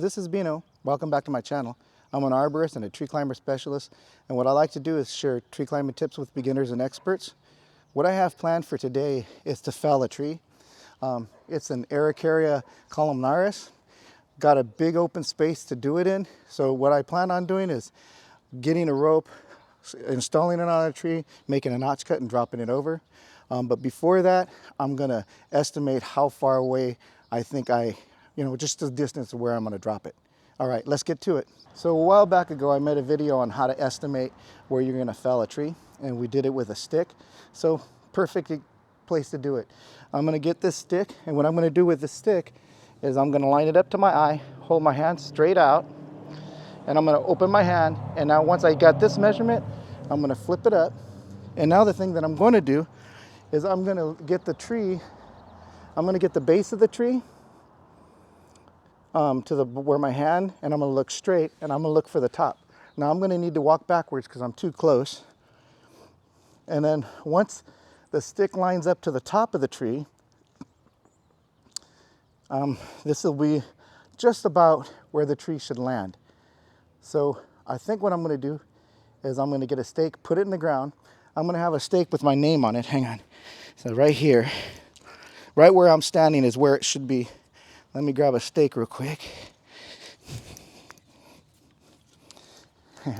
this is Bino. Welcome back to my channel. I'm an arborist and a tree climber specialist, and what I like to do is share tree climbing tips with beginners and experts. What I have planned for today is to fell a tree. It's an Araucaria columnaris. Got a big open space to do it in, so what I plan on doing is getting a rope, installing it on a tree, making a notch cut and dropping it over. But before that, I'm gonna estimate how far away I think just the distance of where I'm gonna drop it. All right, let's get to it. So a while back ago, I made a video on how to estimate where you're gonna fell a tree, and we did it with a stick. So perfect place to do it. I'm gonna get this stick, and what I'm gonna do with the stick is I'm gonna line it up to my eye, hold my hand straight out, and I'm gonna open my hand, and now once I got this measurement, I'm gonna flip it up. And now the thing that I'm gonna do is I'm gonna get the tree, I'm gonna get the base of the tree to where my hand, and I'm gonna look straight, and I'm gonna look for the top. Now I'm gonna need to walk backwards because I'm too close. And then once the stick lines up to the top of the tree, this will be just about where the tree should land. So I think what I'm gonna do is I'm gonna get a stake, put it in the ground. I'm gonna have a stake with my name on it, hang on. So right here, right where I'm standing is where it should be. Let me grab a stake real quick.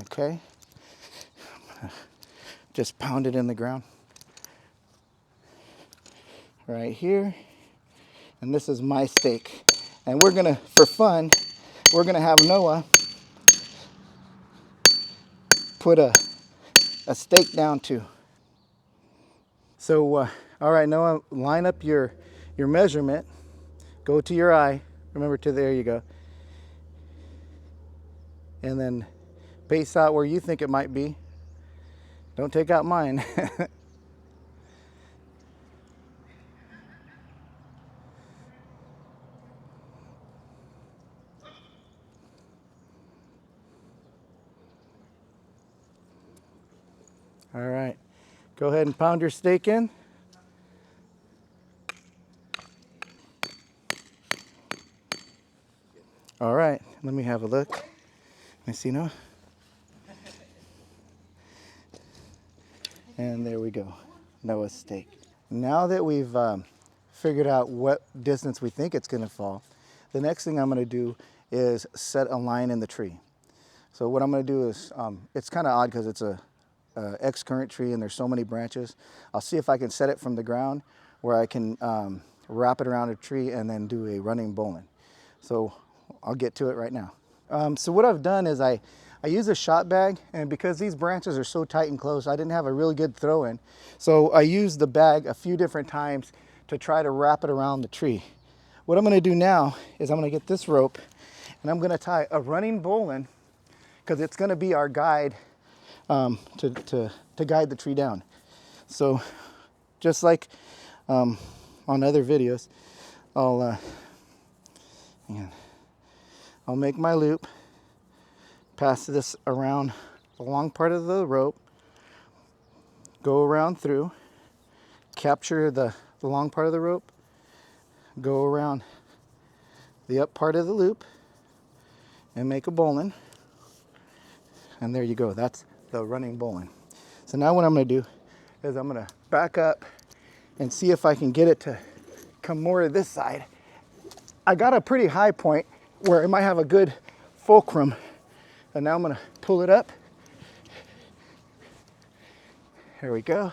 Okay, just pound it in the ground. Right here, and this is my stake. And we're gonna, for fun, we're gonna have Noah put a stake down too. So, all right, Noah, line up your measurement. Go to your eye. Remember to, there you go. And then base out where you think it might be. Don't take out mine. All right, go ahead and pound your stake in. All right, let me have a look. Let me see now. And there we go, Noah's stake. Now that we've figured out what distance we think it's gonna fall, the next thing I'm gonna do is set a line in the tree. So what I'm gonna do is, it's kind of odd because it's a X-current tree and there's so many branches. I'll see if I can set it from the ground where I can wrap it around a tree and then do a running bowline. So I'll get to it right now. So what I've done is I use a shot bag, and because these branches are so tight and close, I didn't have a really good throw in. So I used the bag a few different times to try to wrap it around the tree. What I'm gonna do now is I'm gonna get this rope and I'm gonna tie a running bowline, because it's gonna be our guide to guide the tree down. So just like on other videos, I'll make my loop, pass this around the long part of the rope, go around through, capture the long part of the rope, go around the up part of the loop, and make a bowline. And there you go, that's the running bowline. So now what I'm gonna do is I'm gonna back up and see if I can get it to come more to this side. I got a pretty high point where it might have a good fulcrum, and now I'm gonna pull it up. Here we go.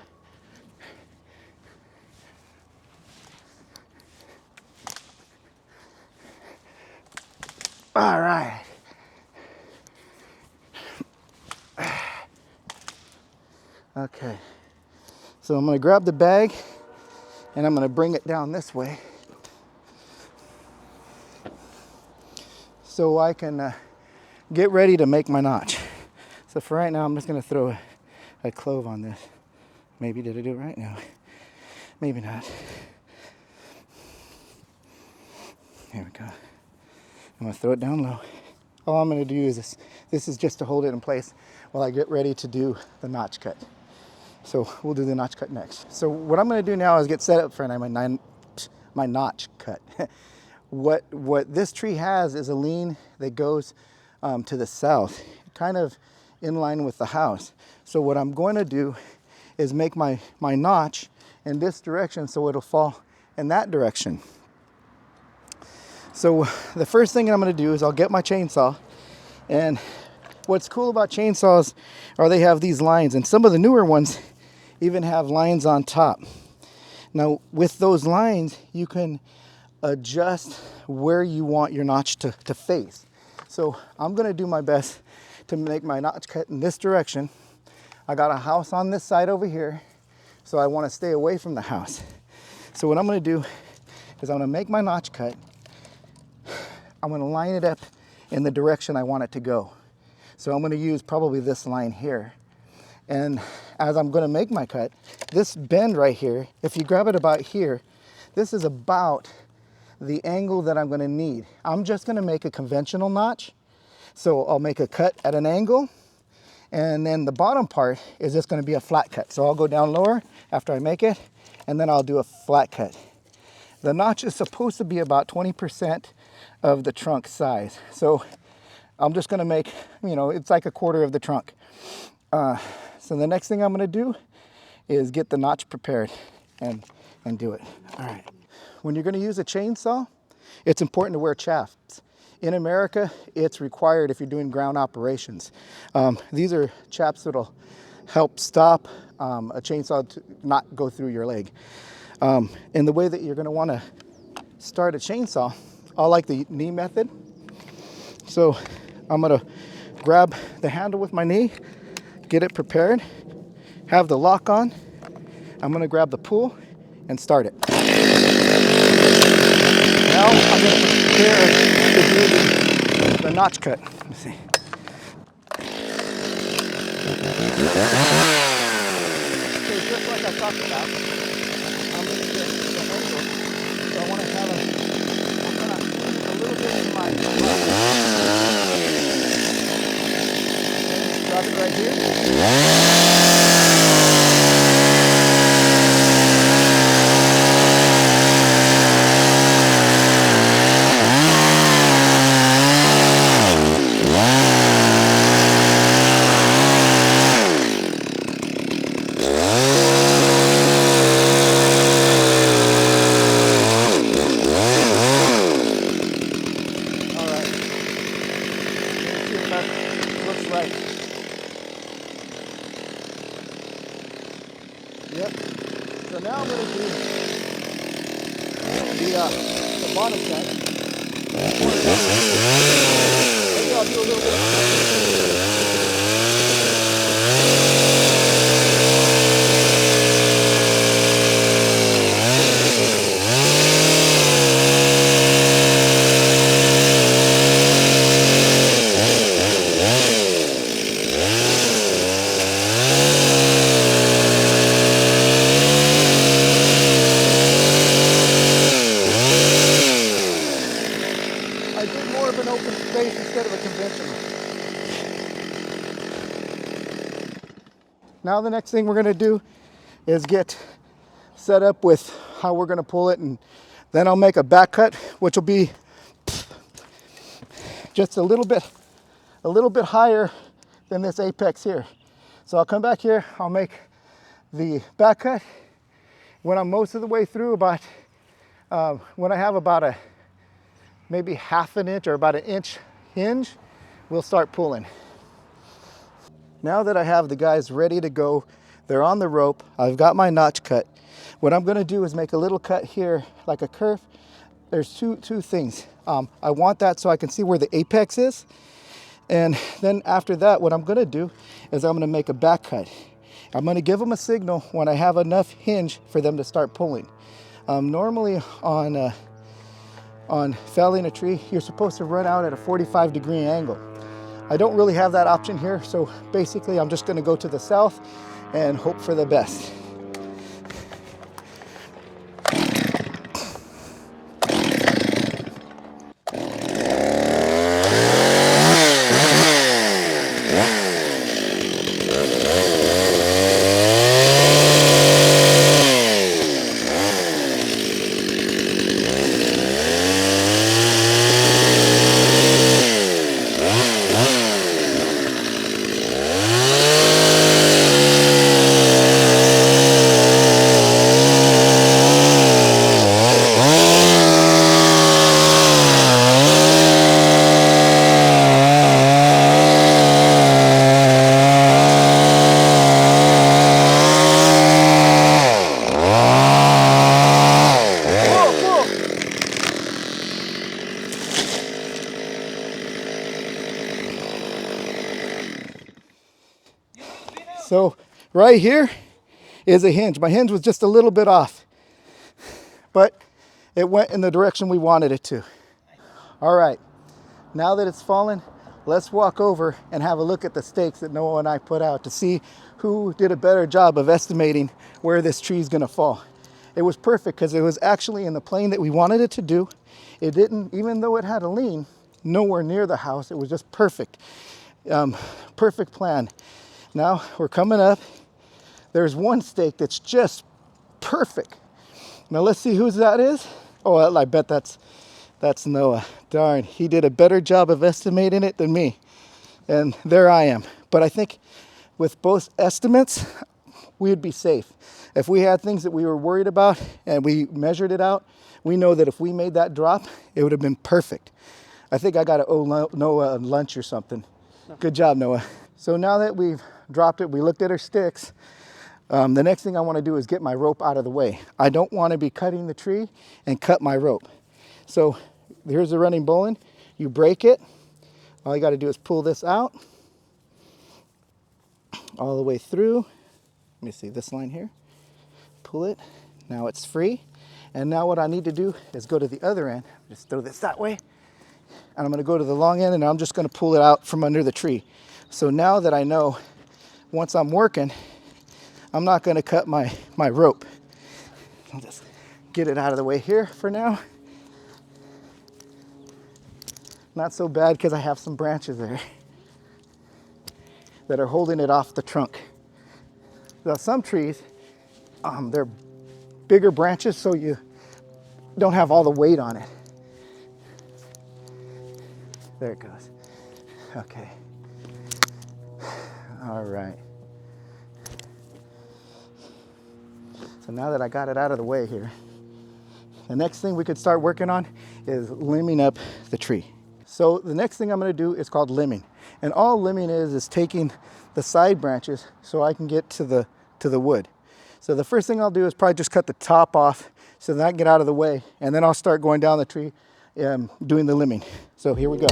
All right. Okay, so I'm gonna grab the bag and I'm gonna bring it down this way so I can get ready to make my notch. So for right now, I'm just gonna throw a clove on this. Maybe did I do it right? No, maybe not. Here we go. I'm gonna throw it down low. All I'm gonna do is this is just to hold it in place while I get ready to do the notch cut. So we'll do the notch cut next. So what I'm gonna do now is get set up for my notch cut. What this tree has is a lean that goes to the south, kind of in line with the house. So what I'm going to do is make my notch in this direction so it'll fall in that direction. So the first thing I'm going to do is I'll get my chainsaw, and what's cool about chainsaws are they have these lines, and some of the newer ones even have lines on top. Now with those lines you can adjust where you want your notch to face. So I'm going to do my best to make my notch cut in this direction. I got a house on this side over here, so I want to stay away from the house. So what I'm going to do is I'm going to make my notch cut. I'm going to line it up in the direction I want it to go. So I'm going to use probably this line here. And as I'm going to make my cut, this bend right here, if you grab it about here, this is about the angle that I'm going to need. I'm just going to make a conventional notch. So I'll make a cut at an angle, and then the bottom part is just going to be a flat cut. So I'll go down lower after I make it, and then I'll do a flat cut. The notch is supposed to be about 20% of the trunk size. So I'm just going to make, it's like a quarter of the trunk. So the next thing I'm going to do is get the notch prepared and do it. All right. When you're going to use a chainsaw, it's important to wear chaps. In America, it's required if you're doing ground operations. These are chaps that'll help stop a chainsaw to not go through your leg. And the way that you're going to want to start a chainsaw, I like the knee method. So I'm going to grab the handle with my knee, get it prepared, have the lock on. I'm going to grab the pull and start it. Now I'm going to prepare to do the notch cut. Let me see. So just like I talked about, I'm going to get the angle. So I want to have a little bit in my drop it right here. Yep. So now I'm going to do the bottom side. Maybe I'll do a little bit. Instead of a conventional. Now the next thing we're going to do is get set up with how we're going to pull it, and then I'll make a back cut, which will be just a little bit higher than this apex here. So I'll come back here, I'll make the back cut. When I'm most of the way through, about when I have about maybe half an inch or about an inch hinge, we'll start pulling. Now that I have the guys ready to go, they're on the rope, I've got my notch cut. What I'm going to do is make a little cut here, like a curve. There's two things. I want that so I can see where the apex is. And then after that, what I'm going to do is I'm going to make a back cut. I'm going to give them a signal when I have enough hinge for them to start pulling. Normally on felling a tree, you're supposed to run out at a 45-degree angle. I don't really have that option here, so basically I'm just going to go to the south and hope for the best. right here is a hinge. My hinge was just a little bit off, but it went in the direction we wanted it to. All right, now that it's fallen, let's walk over and have a look at the stakes that Noah and I put out to see who did a better job of estimating where this tree is gonna fall. It was perfect because it was actually in the plane that we wanted it to do. It didn't, even though it had a lean, nowhere near the house. It was just perfect. Perfect plan. Now we're coming up. There's one stake that's just perfect. Now let's see whose that is. Oh, I bet that's Noah. Darn, he did a better job of estimating it than me. And there I am. But I think with both estimates, we'd be safe. If we had things that we were worried about and we measured it out, we know that if we made that drop, it would have been perfect. I think I got to owe Noah lunch or something. Good job, Noah. So now that we've dropped it, we looked at our sticks. The next thing I want to do is get my rope out of the way. I don't want to be cutting the tree and cut my rope. So here's the running bowline. You break it. All you got to do is pull this out all the way through. Let me see this line here. Pull it. Now it's free. And now what I need to do is go to the other end. Just throw this that way. And I'm going to go to the long end and I'm just going to pull it out from under the tree. So now that I know once I'm working, I'm not going to cut my rope. I'll just get it out of the way here for now. Not so bad because I have some branches there that are holding it off the trunk. Now some trees, they're bigger branches so you don't have all the weight on it. There it goes. Okay. All right. So now that I got it out of the way here, the next thing we could start working on is limbing up the tree. So the next thing I'm going to do is called limbing. And all limbing is taking the side branches so I can get to the wood. So the first thing I'll do is probably just cut the top off so that I can get out of the way. And then I'll start going down the tree doing the limbing. So here we go.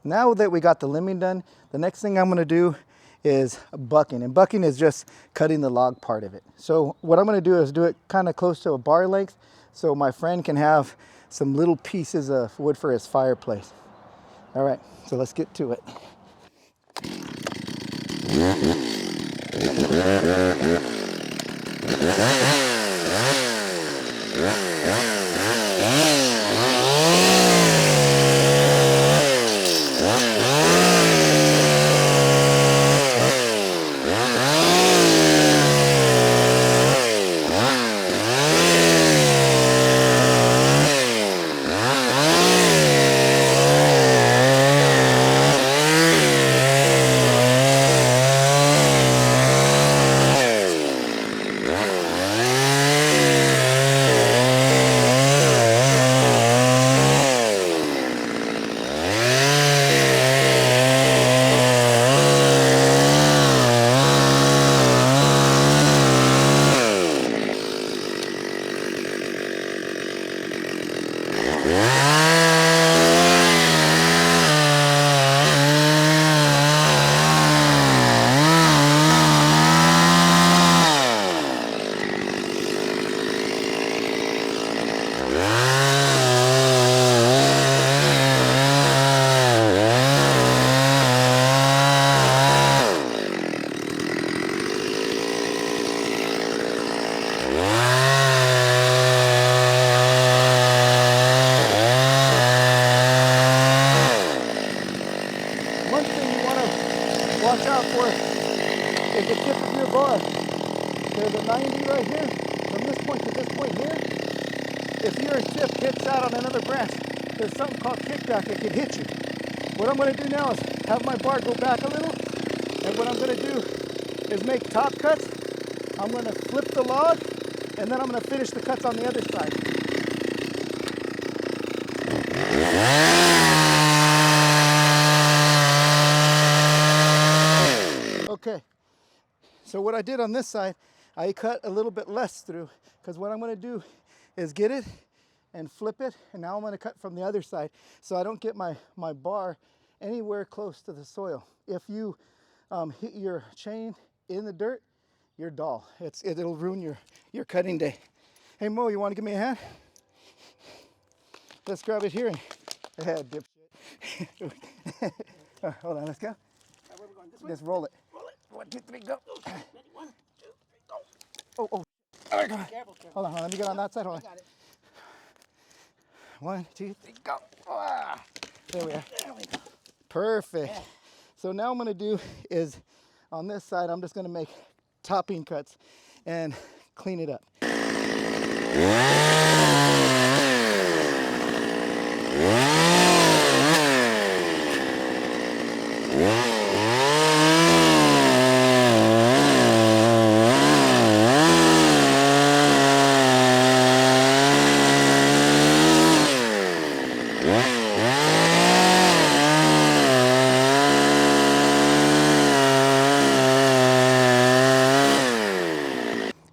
Now that we got the limbing done, the next thing I'm going to do is bucking. And bucking is just cutting the log part of it. So what I'm going to do is do it kind of close to a bar length so my friend can have some little pieces of wood for his fireplace. All right, so let's get to it. there's a 90 right here. From this point to this point here, if your tip hits out on another branch, there's something called kickback that can hit you. What I'm going to do now is have my bar go back a little, and what I'm going to do is make top cuts. I'm going to flip the log, and then I'm going to finish the cuts on the other side. Okay, so what I did on this side, I cut a little bit less through, because what I'm going to do is get it and flip it, and now I'm going to cut from the other side so I don't get my bar anywhere close to the soil. If you hit your chain in the dirt, you're dull. It'll ruin your cutting day. Hey Mo, you want to give me a hand? Let's grab it here and dipshit. Hold on, let's go. Where are we going? This way? Just roll it. Roll it. 1, 2, 3, go. Ready? 1, 2, 3, go. Oh. All right, careful. Hold on, let me get on that side. Hold on. Got it. 1, 2, 3, go. Ah, there we are. Perfect. Yeah. So now I'm going to do is on this side, I'm just going to make topping cuts and clean it up.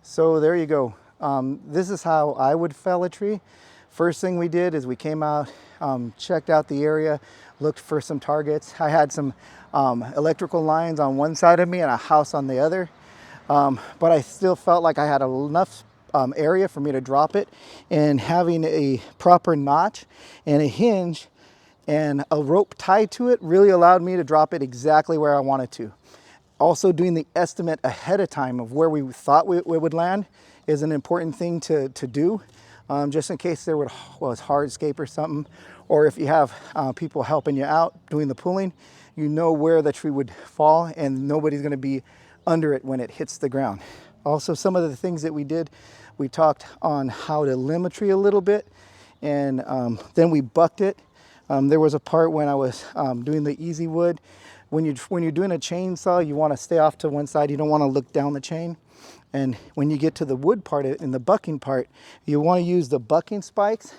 So there you go. This is how I would fell a tree. First thing we did is we came out, checked out the area, looked for some targets. I had some electrical lines on one side of me and a house on the other. But I still felt like I had enough area for me to drop it, and having a proper notch and a hinge and a rope tied to it really allowed me to drop it exactly where I wanted to. Also, doing the estimate ahead of time of where we thought we would land is an important thing to do, just in case there was hardscape or something, or if you have people helping you out doing the pulling, you know where the tree would fall and nobody's going to be under it when it hits the ground. Also, some of the things that we did, we talked on how to limb a tree a little bit, and then we bucked it. There was a part when I was doing the easy wood. When you're doing a chainsaw, you want to stay off to one side. You don't want to look down the chain. And when you get to the wood part in the bucking part, you want to use the bucking spikes.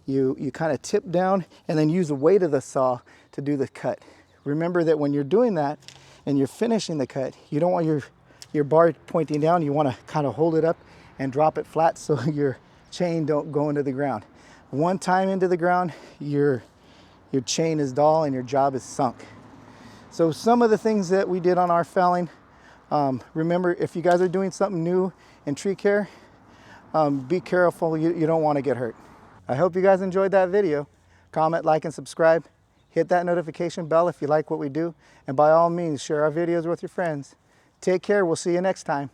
You kind of tip down and then use the weight of the saw to do the cut. Remember that when you're doing that and you're finishing the cut, you don't want your bar pointing down. You want to kind of hold it up and drop it flat so your chain don't go into the ground. One time into the ground, your chain is dull and your job is sunk. So some of the things that we did on our felling, remember, if you guys are doing something new in tree care, be careful, you don't want to get hurt. I hope you guys enjoyed that video. Comment, like, and subscribe. Hit that notification bell if you like what we do. And by all means, share our videos with your friends. Take care, we'll see you next time.